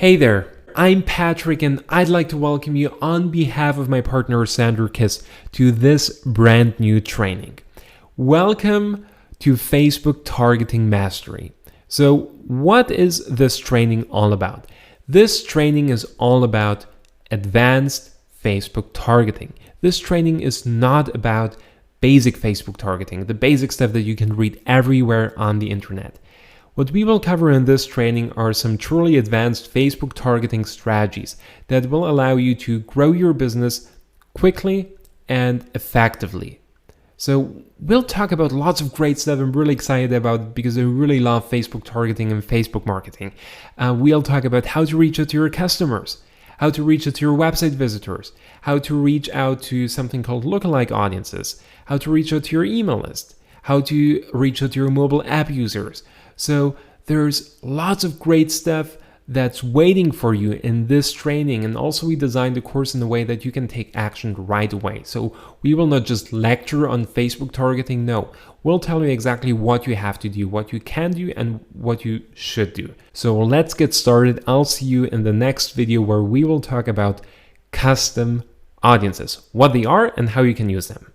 Hey there, I'm Patrick and I'd like to welcome you on behalf of my partner Sandra Kiss to this brand new training. Welcome to Facebook Targeting Mastery. So what is this training all about? This training is all about advanced Facebook targeting. This training is not about basic Facebook targeting, the basic stuff that you can read everywhere on the internet. What we will cover in this training are some truly advanced Facebook targeting strategies that will allow you to grow your business quickly and effectively. So we'll talk about lots of great stuff I'm really excited about because I really love Facebook targeting and Facebook marketing. We'll talk about how to reach out to your customers, how to reach out to your website visitors, how to reach out to something called lookalike audiences, how to reach out to your email list, how to reach out to your mobile app users. So there's lots of great stuff that's waiting for you in this training, and also we designed the course in a way that you can take action right away. So we will not just lecture on Facebook targeting, no. We'll tell you exactly what you have to do, what you can do, and what you should do. So let's get started. I'll see you in the next video where we will talk about custom audiences, what they are and how you can use them.